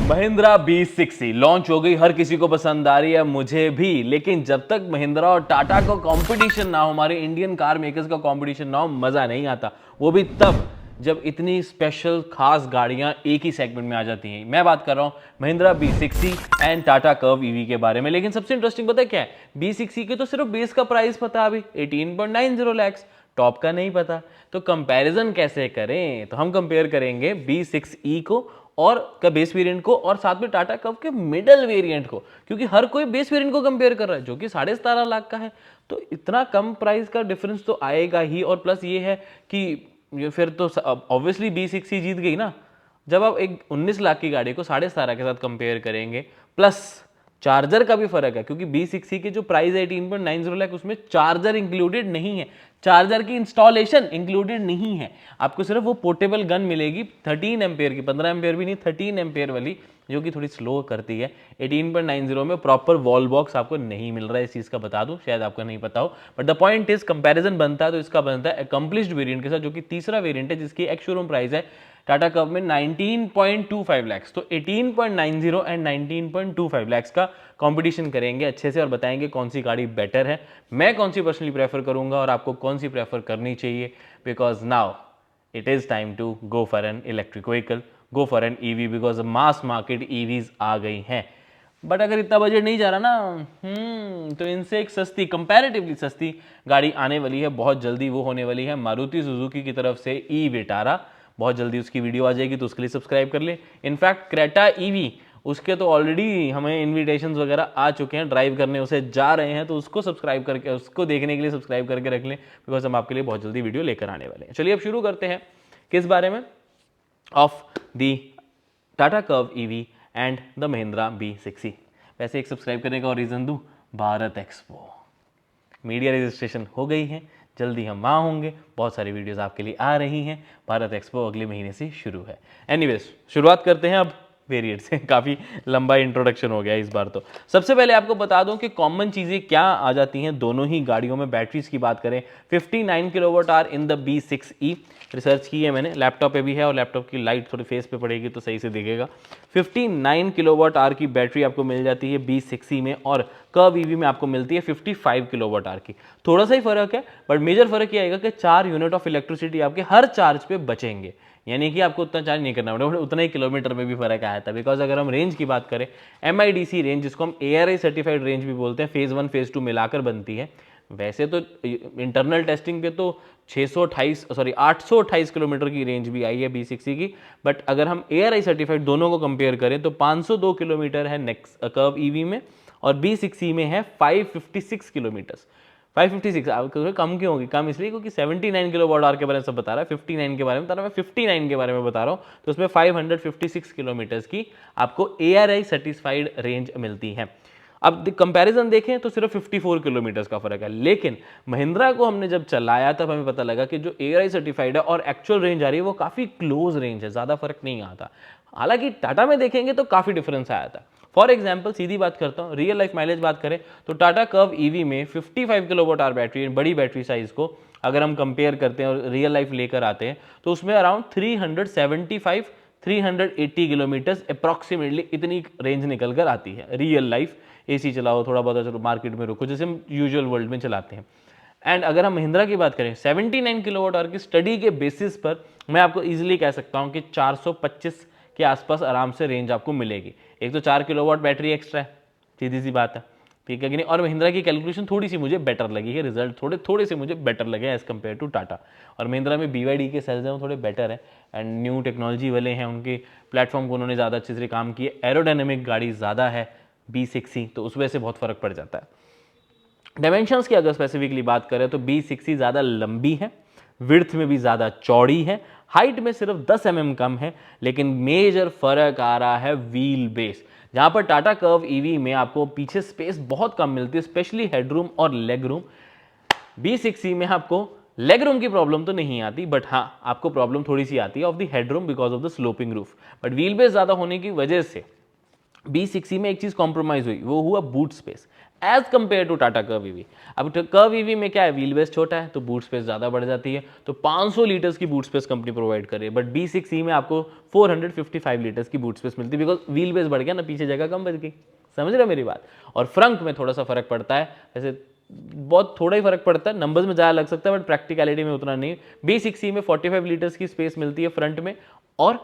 Mahindra B60 launch हो गई, हर किसी को पसंद आ रही है, मुझे भी। लेकिन जब तक महिंद्रा और टाटा का कंपटीशन ना हो, हमारे इंडियन कार मेकर्स का कंपटीशन ना हो, मजा नहीं आता। वो भी तब जब इतनी स्पेशल खास गाड़ियां एक ही सेगमेंट में आ जाती हैं। मैं बात कर रहा हूं Mahindra B60 and Tata Curvv EV के बारे में। लेकिन सबसे इंटरेस्टिंग पता है क्या है? B60 के तो सिर्फ बेस का प्राइस पता है, अभी 18.90 लाख, टॉप का नहीं पता। तो कंपैरिजन कैसे करें? तो हम कंपेयर करेंगे B6E को और का बेस वेरिएंट को, और साथ में टाटा कर्व के मिडल वेरिएंट को, क्योंकि हर कोई बेस वेरिएंट को कंपेयर कर रहा है जो कि 17.5 लाख का है। तो इतना कम प्राइस का डिफरेंस तो आएगा ही। और प्लस ये है कि ये फिर तो ऑब्वियसली B60 जीत गई ना। जब आप एक 19 लाख की गाड़ी को 17.5 के साथ कंपेयर करेंगे, प्लस चार्जर का भी फर्क है, क्योंकि B60 की जो प्राइस है 18.90 लाख, उसमें चार्जर इंक्लूडेड नहीं है, चार्जर की इंस्टॉलेशन इंक्लूडेड नहीं है। आपको सिर्फ वो पोर्टेबल गन मिलेगी 13 एम्पेयर की, 15 एम्पेयर भी नहीं, 13 एम्पेयर वाली, जो कि थोड़ी स्लो करती है। 18.90 में प्रॉपर वॉल बॉक्स आपको नहीं मिल रहा है, इस चीज़ का बता दूं, शायद आपको नहीं पता हो, but the point is comparison बनता है तो इसका बनता है अकम्प्लिश्ड वेरिएंट के साथ, जो कि तीसरा वेरिएंट है, जिसकी एक्स शोरूम प्राइस है टाटा कर्व में 19.25 लाख। तो 18.90 एंड 19.25 लाख का कंपटीशन करेंगे अच्छे से और बताएंगे कौन सी गाड़ी बेटर है, मैं कौन सी पर्सनली प्रेफर करूंगा और आपको कौन सी प्रेफर करनी चाहिए। Because now it is time to go for an electric vehicle, go for an EV, because mass market EVs आ गई हैं। बट अगर इतना बजट नहीं जा रहा ना, तो इनसे एक सस्ती, कंपैरेटिवली सस्ती गाड़ी आने वाली है बहुत जल्दी। वो होने वाली है मारुति सुजुकी की तरफ से ई विटारा। बहुत जल्दी उसकी वीडियो आ जाएगी, तो उसके लिए सब्सक्राइब कर ले। इनफैक्ट क्रेटा ईवी, उसके तो ऑलरेडी हमें इन्विटेशंस वगैरह आ चुके हैं, ड्राइव करने उसे जा रहे हैं, तो उसको सब्सक्राइब करके, उसको देखने के लिए सब्सक्राइब करके रख लें, बिकॉज हम आपके लिए बहुत जल्दी वीडियो लेकर आने वाले हैं। चलिए अब शुरू करते हैं। किस बारे में? Of the Tata Curvv EV and the Mahindra B60। वैसे एक सब्सक्राइब करने का और रीज़न दूँ, भारत एक्सपो मीडिया रजिस्ट्रेशन हो गई है, जल्दी हम वहाँ होंगे, बहुत सारी वीडियोस आपके लिए आ रही हैं। भारत एक्सपो अगले महीने से शुरू है। एनीवेज शुरुआत करते हैं अब वेरिएंट से। काफ़ी लंबा इंट्रोडक्शन हो गया इस बार तो। सबसे पहले आपको बता दूं कि कॉमन चीज़ें क्या आ जाती हैं दोनों ही गाड़ियों में। बैटरीज की बात करें, 59 kilowatt hour in the B6E, research की है मैंने, लैपटॉप पे भी है, और लैपटॉप की लाइट थोड़ी फेस पे पड़ेगी तो सही से दिखेगा। 59 किलोवाट आवर की बैटरी आपको मिल जाती है B6E में, और कर्व ईवी में आपको मिलती है 55 किलोवाट आवर की। थोड़ा सा ही फर्क है, बट मेजर फर्क ये आएगा कि 4 यूनिट ऑफ इलेक्ट्रिसिटी आपके हर चार्ज पे बचेंगे, यानी कि आपको उतना चार्ज नहीं करना पड़ेगा। उतना ही किलोमीटर में भी फर्क आया था। बिकॉज अगर हम रेंज की बात करें, MIDC रेंज, जिसको हम ARI सर्टिफाइड रेंज भी बोलते हैं, फेज 1 फेज 2 मिलाकर बनती है। वैसे तो इंटरनल टेस्टिंग पे तो 828 किलोमीटर की रेंज भी आई है B60 की, बट अगर हम ARI सर्टिफाइड दोनों को कंपेयर करें तो 502 किलोमीटर है नेक्स्ट कर्व ईवी में, और B6E में है 556 किलोमीटर। 556 कम क्यों होगी? कम इसलिए क्योंकि 79 किलोवाट आवर के बारे में सब बता रहा है, 59 के बारे में बता रहा है, मैं 59 के बारे में बता रहा हूँ। तो उसमें 556 किलोमीटर्स की आपको ARI सर्टिफाइड रेंज मिलती है। अब कंपैरिजन देखें तो सिर्फ 54 किलोमीटर्स का फर्क है। लेकिन महिंद्रा को हमने जब चलाया तब हमें पता लगा कि जो ARI सर्टिफाइड है और एक्चुअल रेंज आ रही है वो काफ़ी क्लोज रेंज है, ज़्यादा फर्क नहीं आता। हालांकि टाटा में देखेंगे तो काफ़ी डिफरेंस आया था। फॉर एग्जाम्पल सीधी बात करता हूँ, रियल लाइफ माइलेज बात करें तो टाटा कर्व ईवी में 55 किलोवाट आवर बैटरी, बड़ी बैटरी साइज को अगर हम कंपेयर करते हैं और रियल लाइफ लेकर आते हैं, तो उसमें अराउंड 380 किलोमीटर अप्रॉक्सीमेटली इतनी रेंज निकल कर आती है। रियल लाइफ AC चलाओ, थोड़ा बहुत चलो मार्केट में रुको, जैसे हम यूजुअल वर्ल्ड में चलाते हैं। एंड अगर हम महिंद्रा की बात करें, 79 किलोवाट आवर की स्टडी के बेसिस पर मैं आपको इजीली कह सकता हूं कि 425 के आसपास आराम से रेंज आपको मिलेगी। एक तो 4 किलोवाट बैटरी एक्स्ट्रा है, सीधी सी बात है, ठीक है कि नहीं। और महिंद्रा की कैलकुलेशन थोड़ी सी मुझे बेटर लगी है, रिजल्ट थोड़े से मुझे बेटर लगे एज कम्पेयर टू टाटा। और महिंद्रा में BYD के सेल्स हैं वो थोड़े बेटर है, एंड न्यू टेक्नोलॉजी वाले हैं, उनके प्लेटफॉर्म को उन्होंने ज़्यादा अच्छे से काम किए। एरोडायनेमिक गाड़ी ज़्यादा है B60, तो उस वजह से बहुत फर्क पड़ जाता है। डायमेंशंस की अगर स्पेसिफिकली बात करें तो B60 ज़्यादा लंबी है, विड्थ में भी ज़्यादा चौड़ी है, हाइट में सिर्फ 10 mm कम है। लेकिन मेजर फर्क आ रहा है व्हील बेस, जहां पर टाटा कर्व ईवी में आपको पीछे स्पेस बहुत कम मिलती है, स्पेशली हेडरूम और लेग रूम। B60 में आपको लेग रूम की प्रॉब्लम तो नहीं आती, बट हाँ आपको प्रॉब्लम थोड़ी सी आती है of the headroom because of the sloping roof. But wheel base ज़्यादा होने की वजह से B60 में एक चीज़ कॉम्प्रोमाइज़ हुई, वो हुआ boot space. As compare to Tata Curvv EV. अब कर्व ईवी में क्या है, व्हील बेस छोटा है तो बूट स्पेस ज़्यादा बढ़ जाती है, तो 500 लीटर्स की बूट स्पेस कंपनी प्रोवाइड कर रही है। बट B6E में आपको 455 लीटर्स की बूट स्पेस मिलती है, बिकॉज व्हील बेस बढ़ गया ना, पीछे जगह कम बच गई। समझ रहे हो मेरी बात। और फ्रंट में थोड़ा सा फर्क पड़ता है, वैसे बहुत थोड़ा ही फर्क पड़ता है, नंबर्स में ज़्यादा लग सकता है बट प्रैक्टिकलिटी में उतना नहीं। B6E में 45 लीटर्स की स्पेस मिलती है फ्रंट में, और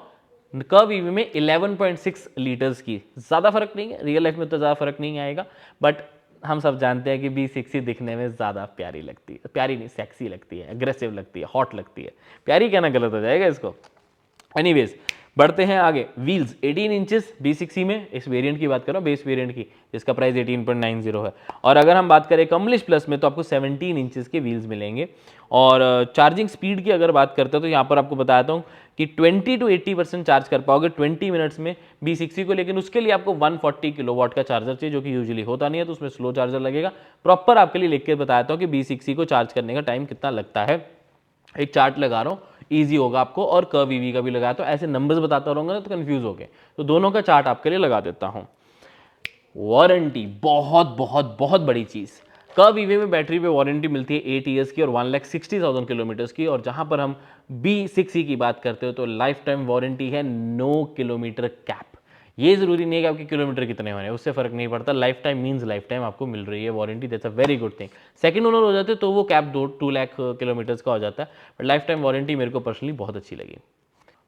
कर्व ईवी में 11.6 लीटर्स की। ज़्यादा फर्क नहीं है, रियल लाइफ में तो ज़्यादा फर्क नहीं आएगा, बट हम सब जानते हैं कि B6E दिखने में ज़्यादा प्यारी लगती है, प्यारी नहीं सेक्सी लगती है, अग्रेसिव लगती है, हॉट लगती है। प्यारी कहना गलत हो जाएगा इसको। एनीवेज बढ़ते हैं आगे। व्हील्स 18 इंचेस B6E में, इस वेरिएंट की बात कर रहा हूँ, बेस वेरिएंट की, जिसका प्राइस 18.90 है। और अगर हम बात करें कमलिश प्लस में तो आपको 17 इंचेस के व्हील्स मिलेंगे। और चार्जिंग स्पीड की अगर बात करते हैं तो यहाँ पर आपको बताता हूँ कि 20 to 80% चार्ज कर पाओगे 20 मिनट्स में B6E को, लेकिन उसके लिए आपको 140 किलोवाट का चार्जर चाहिए, जो कि यूजुअली होता नहीं है, तो उसमें स्लो चार्जर लगेगा। प्रॉपर आपके लिए लिख के बताता हूँ कि B6E को चार्ज करने का टाइम कितना लगता है। एक चार्ट लगा रहा हूँ, ईजी होगा आपको, और कर्व ईवी का भी लगा, तो ऐसे नंबर्स बताता रहूंगा ना तो कंफ्यूज हो गए, तो दोनों का चार्ट आपके लिए लगा देता हूँ। वारंटी बहुत बहुत बहुत बड़ी चीज़। कर्व ईवी में बैटरी पे वारंटी मिलती है 8 ईयर्स की और 1,60,000 किलोमीटर्स की। और जहां पर हम B6E की बात करते हो तो लाइफ टाइम वारंटी है, नो किलोमीटर कैप। ये जरूरी नहीं है कि आपके किलोमीटर कितने होने, उससे फर्क नहीं पड़ता। Life time means life time आपको मिल रही है warranty, that's a very good thing. Second owner हो जाते तो वो कैप 2 लाख किलोमीटर्स का हो जाता है, बट लाइफ टाइम वारंटी मेरे को पर्सनली बहुत अच्छी लगी।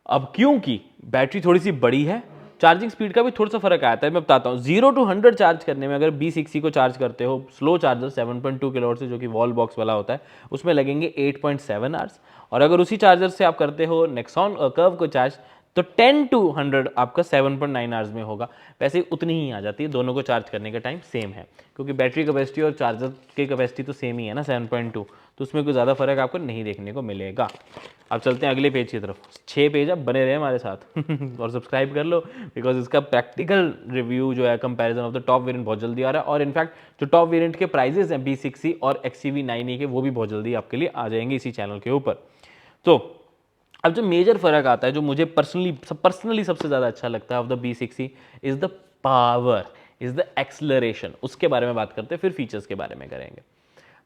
अब क्योंकि बैटरी थोड़ी सी बड़ी है, चार्जिंग स्पीड का भी थोड़ा सा फर्क आता है। मैं बताता हूँ, 0 to 100 चार्ज करने में अगर B6E को चार्ज करते हो स्लो चार्जर 7.2 किलोवाट से, जो कि वॉल बॉक्स वाला होता है, उसमें लगेंगे 8.7 आवर्स। और अगर उसी चार्जर से आप करते हो नेक्सॉन कर्व को चार्ज तो 10 to 100 आपका 7.9 आवर्स में होगा। वैसे उतनी ही आ जाती है, दोनों को चार्ज करने का टाइम सेम है, क्योंकि बैटरी कैपेसिटी और चार्जर की कैपेसिटी तो सेम ही है ना 7.2, तो उसमें कोई ज़्यादा फर्क आपको नहीं देखने को मिलेगा। अब चलते हैं अगले पेज की तरफ। 6 पेज, अब बने रहे हमारे साथ और सब्सक्राइब कर लो, बिकॉज इसका प्रैक्टिकल रिव्यू जो है comparison of the top variant बहुत जल्दी आ रहा है। और इनफैक्ट जो टॉप वेरिएंट के प्राइजेस हैं B6E और XUV9E के, वो भी बहुत जल्दी आपके लिए आ जाएंगे इसी चैनल के ऊपर। तो अब जो मेजर फर्क आता है, जो मुझे पर्सनली सबसे ज़्यादा अच्छा लगता है of the B6E, is the power, is the acceleration. उसके बारे में बात करते हैं, फिर फीचर्स के बारे में करेंगे,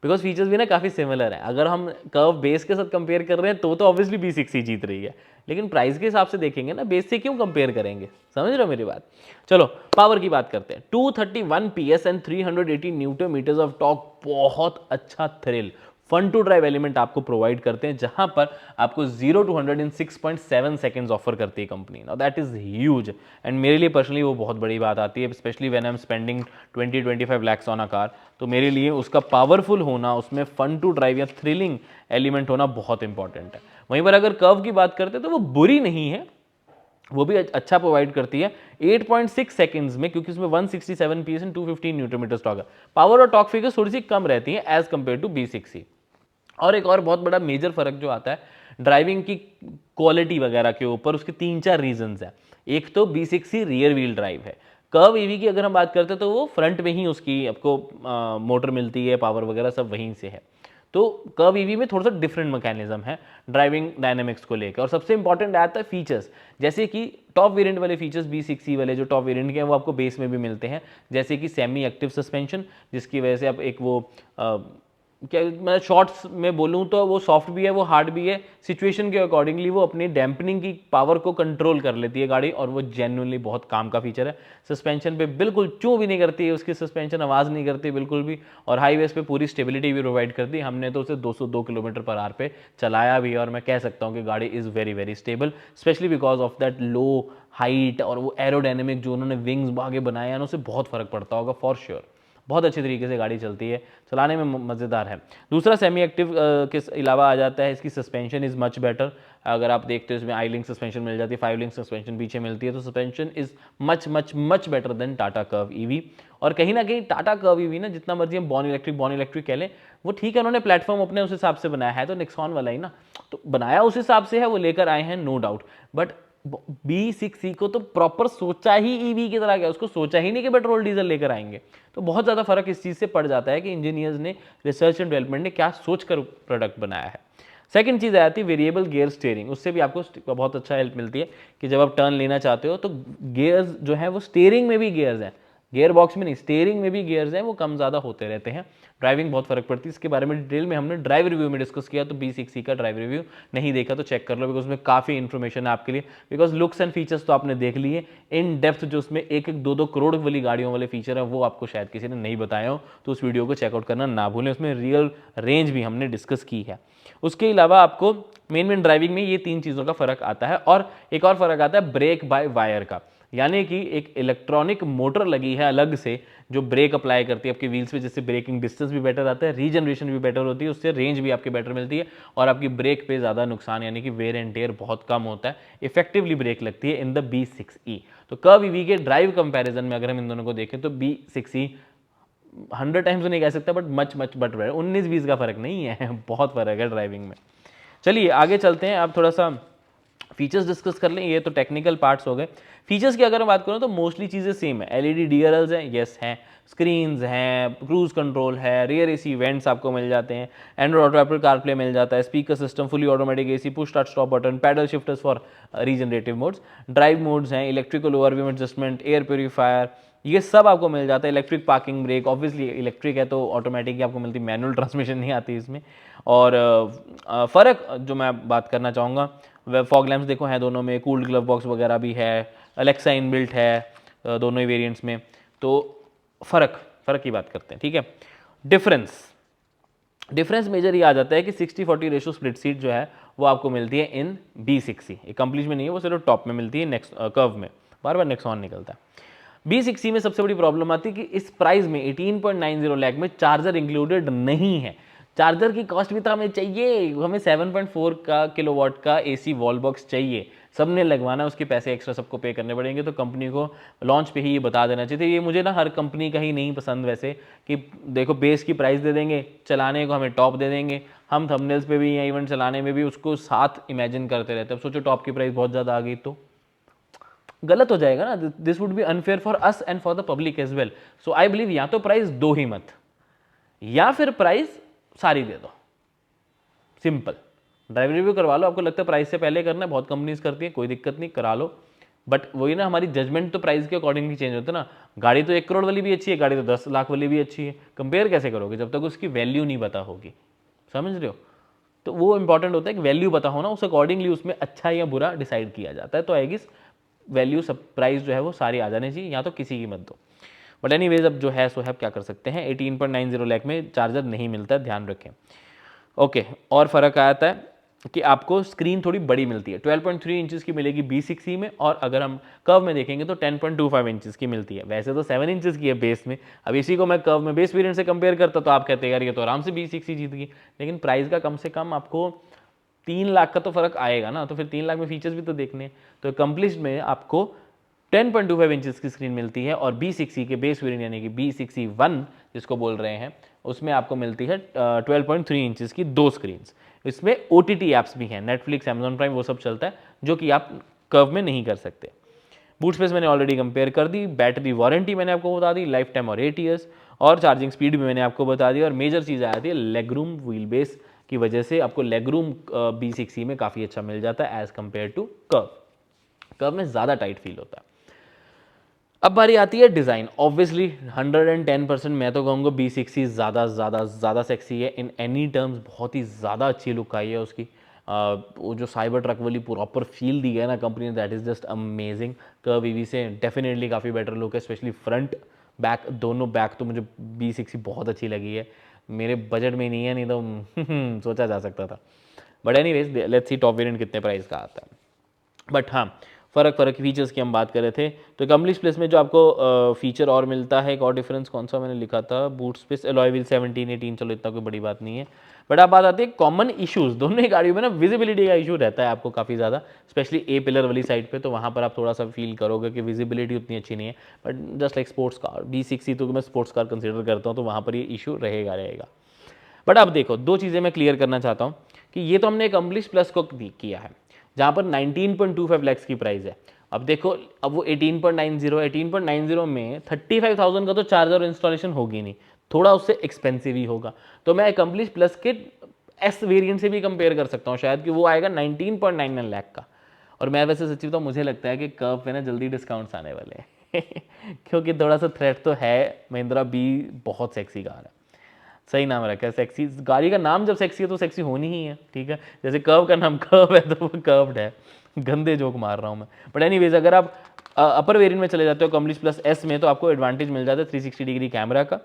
बिकॉज फीचर्स भी ना काफ़ी सिमिलर है। अगर हम कर्व बेस के साथ कंपेयर कर रहे हैं तो ऑब्वियसली B6E जीत रही है, लेकिन प्राइस के हिसाब से देखेंगे ना, बेस से क्यों कंपेयर करेंगे, समझ रहे हो मेरी बात। चलो पावर की बात करते हैं। 231 PS and 380 newton metres of torque, बहुत अच्छा thrill fun to drive element आपको प्रोवाइड करते हैं, जहां पर आपको 0 to 100 इन 6.7 सेकंड्स ऑफर करती है company. Now that is huge, and मेरे लिए पर्सनली वो बहुत बड़ी बात आती है, specially when I am spending 20-25 lakhs on a car. तो मेरे लिए उसका पावरफुल होना, उसमें फन टू ड्राइव या थ्रिलिंग एलिमेंट होना बहुत इंपॉर्टेंट है। वहीं पर अगर कर्व की बात करते हैं तो वो बुरी नहीं है, वो भी अच्छा प्रोवाइड करती है 8.6 सेकंड्स में, क्योंकि उसमें 167 PS and 215 newton metre torque है। पावर और टॉर्क फिगर्स थोड़ी सी कम रहती है एज कंपेयर टू B6E। और एक और बहुत बड़ा मेजर फर्क जो आता है ड्राइविंग की क्वालिटी वगैरह के ऊपर, उसके 3-4 रीजंस है। एक तो B6E रियर व्हील ड्राइव है, कर्व ईवी की अगर हम बात करते हैं तो वो फ्रंट में ही उसकी आपको मोटर मिलती है, पावर वगैरह सब वहीं से है। तो कर्व ईवी में थोड़ा सा डिफरेंट मैकेनिज्म है ड्राइविंग डायनेमिक्स को लेकर। और सबसे इंपॉर्टेंट आता है फीचर्स, जैसे कि टॉप वेरिएंट वाले फीचर्स B6E वाले जो टॉप वेरिएंट के हैं वो आपको बेस में भी मिलते हैं, जैसे कि सेमी एक्टिव सस्पेंशन, जिसकी वजह से आप एक वो क्या मैं शॉर्ट्स में बोलूँ तो वो सॉफ्ट भी है, वो हार्ड भी है, सिचुएशन के अकॉर्डिंगली वो अपनी डैम्पनिंग की पावर को कंट्रोल कर लेती है गाड़ी, और वो जेन्युइनली बहुत काम का फीचर है। सस्पेंशन पे बिल्कुल चूँ भी नहीं करती है उसकी सस्पेंशन, आवाज़ नहीं करती बिल्कुल भी, और हाईवेज पे पूरी स्टेबिलिटी भी प्रोवाइड करती है। हमने तो उसे 202 किलोमीटर पर आवर पे चलाया भी है, और मैं कह सकता हूँ कि गाड़ी is very very stable, specially because of that low height और वो एरोडायनेमिक जो उन्होंने विंग्स आगे बनाए हैं, उससे बहुत फर्क पड़ता होगा फॉर श्योर। बहुत अच्छी तरीके से गाड़ी चलती है, चलाने में मज़ेदार है। दूसरा सेमी एक्टिव के अलावा आ जाता है इसकी सस्पेंशन इज़ मच बेटर। अगर आप देखते हो इसमें आई लिंक सस्पेंशन मिल जाती है, 5 लिंक सस्पेंशन पीछे मिलती है, तो suspension is much much much better than Tata Curvv EV. और कहीं ना कहीं टाटा कर्व ईवी ना, जितना मर्जी हम बॉर्न इलेक्ट्रिक कह लें, वो ठीक है, उन्होंने प्लेटफॉर्म अपने उस हिसाब से बनाया है, तो नेक्सॉन वाला ही ना, तो बनाया उस हिसाब से है, वो लेकर आए हैं नो डाउट। बट B6E को तो प्रॉपर सोचा ही ईवी की तरह गया, उसको सोचा ही नहीं कि पेट्रोल डीजल लेकर आएंगे। तो बहुत ज़्यादा फर्क इस चीज़ से पड़ जाता है कि इंजीनियर्स ने, रिसर्च एंड डेवलपमेंट ने क्या सोचकर प्रोडक्ट बनाया है। सेकंड चीज़ आती है वेरिएबल गियर स्टीयरिंग, उससे भी आपको बहुत अच्छा हेल्प मिलती है कि जब आप टर्न लेना चाहते हो तो गियर्स जो है वो स्टीयरिंग में भी गियर्स हैं, गियर बॉक्स में नहीं, स्टीयरिंग में भी गियर्स हैं, वो कम ज़्यादा होते रहते हैं, ड्राइविंग बहुत फर्क पड़ती है। इसके बारे में डिटेल में हमने ड्राइव रिव्यू में डिस्कस किया, तो B6E का ड्राइव रिव्यू नहीं देखा तो चेक कर लो, बिकॉज उसमें काफ़ी इन्फॉर्मेशन है आपके लिए। बिकॉज लुक्स एंड फीचर्स तो आपने देख लिए, इन डेप्थ जो उसमें 1-1, 2-2 करोड़ वाली गाड़ियों वाले फीचर है वो आपको शायद किसी ने नहीं बताया हो, तो उस वीडियो को चेकआउट करना ना भूलें, उसमें रियल रेंज भी हमने डिस्कस की है। उसके अलावा आपको मेन ड्राइविंग में ये 3 चीज़ों का फर्क आता है, और एक और फर्क आता है ब्रेक बाय वायर का, यानी कि एक इलेक्ट्रॉनिक मोटर लगी है अलग से जो ब्रेक अप्लाई करती है आपके व्हील्स पे, जिससे ब्रेकिंग डिस्टेंस भी बेटर आता है, रीजनरेशन भी बेटर होती है, उससे रेंज भी आपकी बेटर मिलती है, और आपकी ब्रेक पे ज़्यादा नुकसान यानी कि वेयर एंड टेयर बहुत कम होता है, इफेक्टिवली ब्रेक लगती है इन द B6E। तो कर्व ईवी के ड्राइव कंपैरिजन में अगर हम इन दोनों को देखें तो B6E 100 टाइम्स तो नहीं कह सकता, बट मच बट 19-20 का फर्क नहीं है, बहुत फर्क है ड्राइविंग में। चलिए आगे चलते हैं, आप थोड़ा सा फीचर्स डिस्कस कर लें, ये तो टेक्निकल पार्ट्स हो गए। फीचर्स की अगर मैं बात करूँ तो मोस्टली चीज़ें सेम है, एलईडी डीआरएल्स हैं, यस हैं, स्क्रीन्स हैं, क्रूज कंट्रोल है, रियर एसी वेंट्स आपको मिल जाते हैं, एंड्रॉइड ऑटो एप्पल कारप्ले मिल जाता है, speaker system, fully automatic AC, push start stop button, paddle shifters for regenerative modes, drive modes हैं, electrical overview adjustment, air purifier, ये सब आपको मिल जाता है, electric parking brake, obviously electric है तो ऑटोमेटिक ही आपको मिलती है, मैनुअल ट्रांसमिशन नहीं आती इसमें। और फ़र्क जो मैं बात करना चाहूँगा, वे फॉग लैम्प्स देखो हैं दोनों में, कूल्ड ग्लव बॉक्स वगैरह भी है, अलेक्सा इनबिल्ट है दोनों ही वेरिएंट्स में। तो फ़र्क की बात करते हैं, ठीक है। डिफरेंस मेजर ये आ जाता है कि 60-40 रेशो स्प्लिट सीट जो है वो आपको मिलती है इन B6E, कंप्लीट में नहीं है, वो सिर्फ टॉप में मिलती है, नेक्स्ट कर्व में बार बार नेक्सॉन निकलता है। B6E में सबसे बड़ी प्रॉब्लम आती है कि इस प्राइस में 18.90 लाख में चार्जर इंक्लूडेड नहीं है। चार्जर की कॉस्ट भी तो हमें चाहिए, हमें 7.4 का किलोवाट का AC वॉल बॉक्स चाहिए, सबने लगवाना, उसके पैसे एक्स्ट्रा सबको पे करने पड़ेंगे, तो कंपनी को लॉन्च पे ही ये बता देना चाहिए। ये मुझे ना हर कंपनी का ही नहीं पसंद वैसे, कि देखो बेस की प्राइस दे देंगे, चलाने को हमें टॉप दे देंगे, हम थंबनेल्स पे भी या इवेंट चलाने में भी उसको साथ इमेजिन करते रहते हैं। अब सोचो टॉप की प्राइस बहुत ज़्यादा आ गई तो गलत हो जाएगा ना, this would be unfair for us and for the public as well. So I believe या तो प्राइस दो ही मत, या फिर प्राइस सारी दे दो, सिंपल। ड्राइव रिव्यू करवा लो, आपको लगता है प्राइस से पहले करना है, बहुत कंपनीज करती है, कोई दिक्कत नहीं, करा लो, बट वही ना, हमारी जजमेंट तो प्राइस के अकॉर्डिंगली चेंज होता है ना। गाड़ी तो 1 करोड़ वाली भी अच्छी है, गाड़ी तो 10 लाख वाली भी अच्छी है, कंपेयर कैसे करोगे जब तक उसकी वैल्यू नहीं पता होगी, समझ रहे हो। तो वो इंपॉर्टेंट होता है कि वैल्यू पता होना, उस अकॉर्डिंगली उसमें अच्छा या बुरा डिसाइड किया जाता है। तो आएगी वैल्यू सब प्राइस जो है वो सारी आ जानी चाहिए, या तो किसी की मत दो। बट एनीवेज अब जो है सो है, क्या कर सकते हैं, 18.90 लाख में चार्जर नहीं मिलता है, ध्यान रखें। ओके, और फ़र्क आता है कि आपको स्क्रीन थोड़ी बड़ी मिलती है, 12.3 इंचज़ की मिलेगी B6E में, और अगर हम कर्व में देखेंगे तो 10.25 इंचज़ की मिलती है। वैसे तो 7 इंचज़ की है बेस में, अब इसी को मैं कर्व में बेस वेरिएंट से कंपेयर करता तो आप कहते हैं यार ये तो आराम से B6E जीत गई, लेकिन प्राइस का कम से कम आपको 3 लाख का तो फर्क आएगा ना, तो फिर 3 लाख में फीचर्स भी तो देखने हैं। तो अकम्प्लिश्ड में आपको 10.25 इंचज़ की स्क्रीन मिलती है, और B6E के बेस वेरिएंट यानी कि B6E1 जिसको बोल रहे हैं, उसमें आपको मिलती है 12.3 इंचज़ की 2 स्क्रीन। इसमें OTT ऐप्स भी हैं, नेटफ्लिक्स, अमेजॉन प्राइम, वो सब चलता है, जो कि आप कर्व में नहीं कर सकते। बूट स्पेस मैंने ऑलरेडी कंपेयर कर दी, बैटरी वारंटी मैंने आपको बता दी, लाइफ टाइम और 8 ईयर्स, और चार्जिंग स्पीड भी मैंने आपको बता दी, और मेजर चीज़ आ जाती है लेग रूम, व्हील बेस की वजह से आपको लेग रूम B6E में काफ़ी अच्छा मिल जाता है एज़ कम्पेयर टू कर्व में ज़्यादा टाइट फील होता है। अब बारी आती है डिज़ाइन, ऑब्वियसली 110% मैं तो कहूँगा B6E ज़्यादा सेक्सी है इन एनी टर्म्स, बहुत ही ज़्यादा अच्छी लुक आई है उसकी। वो जो साइबर ट्रक वाली प्रॉपर फील दी है ना कंपनी ने, that is just amazing. Curve EV से डेफिनेटली काफ़ी बेटर लुक है, स्पेशली फ्रंट बैक, दोनों बैक तो मुझे B6E बहुत अच्छी लगी है। मेरे बजट में नहीं है, नहीं तो सोचा जा सकता था, but anyways let's see top variant कितने प्राइस का आता है। बट हाँ, फ़र्क फीचर्स की हम बात कर रहे थे, तो अकम्प्लिश प्लस में जो आपको फीचर और मिलता है, एक और डिफरेंस कौन सा मैंने लिखा था, बूट स्पेस, अलॉय व्हील 17-18, चलो इतना कोई बड़ी बात नहीं है। बट अब बात आती है कॉमन इश्यूज़, दोनों ही गाड़ियों में ना विजिबिलिटी का इशू रहता है आपको काफ़ी ज़्यादा, स्पेशली ए पिलर वाली साइड पे, तो वहाँ पर आप थोड़ा सा फील करोगे कि विजिबिलिटी उतनी अच्छी नहीं है। But just like sports car, B6E तो मैं स्पोर्ट्स कार कंसिडर करता हूँ, तो वहाँ पर ये इशू रहेगा। बट अब देखो, दो चीज़ें मैं क्लियर करना चाहता हूँ कि ये तो हमने अकम्प्लिश प्लस को किया है, जहाँ पर 19.25 लाख की प्राइस है। अब देखो, अब वो 18.90 में 35,000 का तो चार्जर इंस्टॉलेशन होगी नहीं, थोड़ा उससे एक्सपेंसिव ही होगा। तो मैं अकम्प्लिश प्लस के एस वेरिएंट से भी कंपेयर कर सकता हूँ, शायद कि वो आएगा 19.99 लाख का। और मैं वैसे सच्ची बताऊँ, मुझे लगता है कि कर्व पे ना जल्दी डिस्काउंट्स आने वाले हैं क्योंकि थोड़ा सा थ्रेट तो है, महिंद्रा बी बहुत सेक्सी कार है, सही नाम रखा है सेक्सी। गाड़ी का नाम जब सेक्सी है तो सेक्सी होनी ही है, ठीक है। जैसे कर्व का नाम कर्व है तो वो कर्व्ड है, गंदे जोक मार रहा हूँ मैं। बट एनीवेज, अगर आप अपर वेरिएंट में चले जाते हो कॉम्प्लीट प्लस एस में, तो आपको एडवांटेज मिल जाता है 360 डिग्री कैमरा का,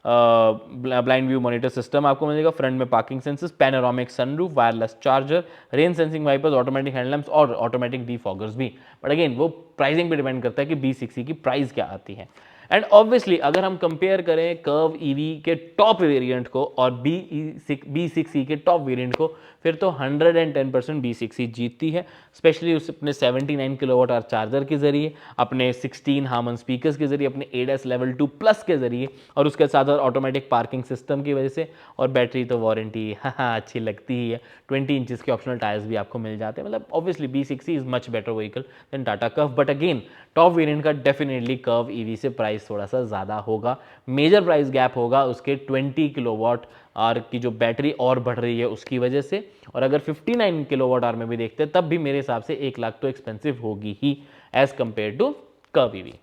ब्लाइंड व्यू मॉनिटर सिस्टम आपको मिलेगा, फ्रंट में parking sensors, panoramic sunroof, wireless charger, rain sensing wipers, automatic headlamps और ऑटोमेटिक डीफॉगर्स भी। बट अगेन वो प्राइसिंग पे डिपेंड करता है कि B60 की प्राइस क्या आती है। एंड ऑब्वियसली अगर हम कंपेयर करें कर्व ईवी के टॉप वेरिएंट को और B6E के टॉप वेरिएंट को, फिर तो 110% B6E जीतती है, स्पेशली उस अपने 79 किलोवाट आवर चार्जर के जरिए, अपने 16 हार्मन स्पीकर्स के जरिए, अपने ADAS लेवल 2 प्लस के जरिए, और उसके साथ साथ ऑटोमेटिक पार्किंग सिस्टम की वजह से। और बैटरी तो वारंटी अच्छी लगती ही है, 20 इंचेस के ऑप्शनल टायर्स भी आपको मिल जाते हैं। मतलब obviously B6E is much better vehicle than Tata Curve, but again top variant का डेफिनेटली कर्व ईवी से प्राइस थोड़ा सा ज़्यादा होगा। मेजर प्राइस गैप होगा उसके 20 किलोवाट आवर की जो बैटरी और बढ़ रही है उसकी वजह से। और अगर 59 किलोवाट आवर में भी देखते हैं तब भी मेरे हिसाब से 1 लाख तो एक्सपेंसिव होगी ही as compare to Curvv EV.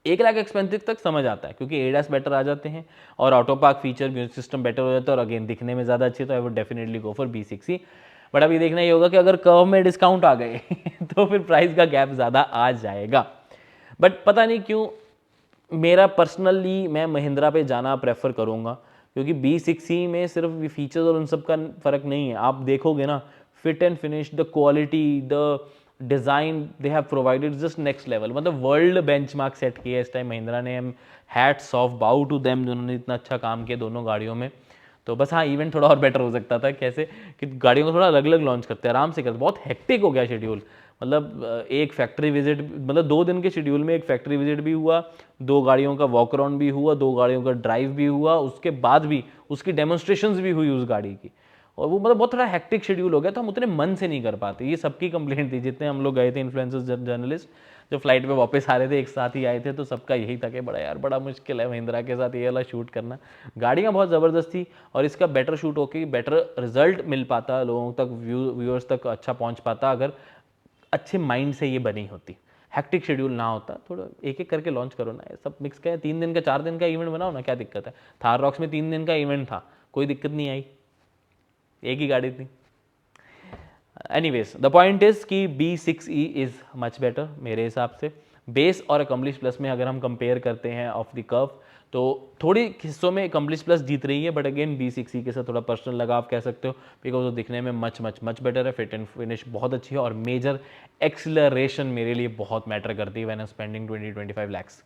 1 lakh expensive तक समझ आता है क्योंकि ADAS बेटर आ जाते हैं और auto park feature, music system better हो जाता है और अगेन दिखने में ज़्यादा अच्छे, तो I would definitely go for B6E। But अभी देखना ही होगा कि अगर कर्व में डिस्काउंट आ गए तो फिर प्राइस का गैप ज़्यादा आ जाएगा। बट पता नहीं क्यों मेरा पर्सनली, मैं महिंद्रा पे जाना प्रेफर करूँगा, क्योंकि B6E में सिर्फ फीचर्स और उन सब का फ़र्क नहीं है। आप देखोगे ना, fit and finish, the quality, the design they have provided just next level, मतलब वर्ल्ड बेंचमार्क सेट किया है इस टाइम महिंद्रा ने। हैट्स ऑफ, बाउ टू देम, जिन्होंने इतना अच्छा काम किया दोनों गाड़ियों में। तो बस हाँ, इवेंट थोड़ा और बेटर हो सकता था, कैसे कि गाड़ियों को थोड़ा अलग अलग लॉन्च करते हैं, आराम से करते। बहुत हेक्टिक हो गया शेड्यूल, मतलब एक फैक्ट्री विजिट, मतलब 2 दिन के शेड्यूल में एक फैक्ट्री विजिट भी हुआ, 2 गाड़ियों का वॉक अराउंड भी हुआ, 2 गाड़ियों का ड्राइव भी हुआ, उसके बाद भी उसकी डेमोन्स्ट्रेशंस भी हुई उस गाड़ी की। और वो मतलब बहुत थोड़ा हेक्टिक शेड्यूल हो गया, तो हम उतने मन से नहीं कर पाते। ये सबकी कंप्लेंट थी, जितने हम लोग गए थे इन्फ्लुएंसर्स जर्नलिस्ट, जो फ्लाइट पे वापस आ रहे थे एक साथ ही आए थे, तो सबका यही था कि बड़ा यार बड़ा मुश्किल है महिंद्रा के साथ ये वाला शूट करना। गाड़ियाँ बहुत ज़बरदस्त थी और इसका बेटर शूट होकर बेटर रिजल्ट मिल पाता, लोगों तक, व्यूअर्स तक अच्छा पहुँच पाता अगर अच्छे माइंड से ये बनी होती, हैक्टिक शेड्यूल ना होता। थोड़ा एक एक करके लॉन्च करो ना, सब मिक्स का 3 दिन का 4 दिन का इवेंट बनाओ ना, क्या दिक्कत है। थार रॉक्स में 3 दिन का इवेंट था, कोई दिक्कत नहीं आई, एक ही गाड़ी थी। एनीवेज द पॉइंट इज कि B6E इज मच बेटर मेरे हिसाब से। बेस और अकम्प्लिश प्लस में अगर हम कंपेयर करते हैं ऑफ द कर्व, तो थोड़ी हिस्सों में अकम्प्लिश प्लस जीत रही है, बट अगेन B6E के साथ थोड़ा पर्सनल लगाव कह सकते हो, बिकॉज वो दिखने में मच मच मच बेटर है, फिट एंड फिनिश बहुत अच्छी है, और मेजर एक्सीलरेशन मेरे लिए बहुत मैटर करती है when I am spending 20-25 lakhs।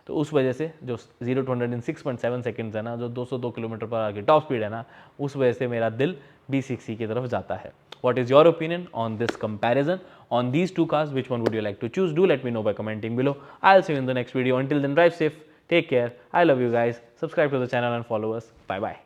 तो उस वजह से जो 0 to 100 in 6.7 सेकेंड्स है ना, जो 202 किलोमीटर पर आगे टॉप स्पीड है ना, उस वजह से मेरा दिल B6E की तरफ जाता है। What is your opinion on this comparison on these two cars? Which one would you like to choose? Do let me know by commenting below. I'll see you in the next video. Until then, drive safe, take care. I love you guys. Subscribe to the channel and follow us. Bye bye.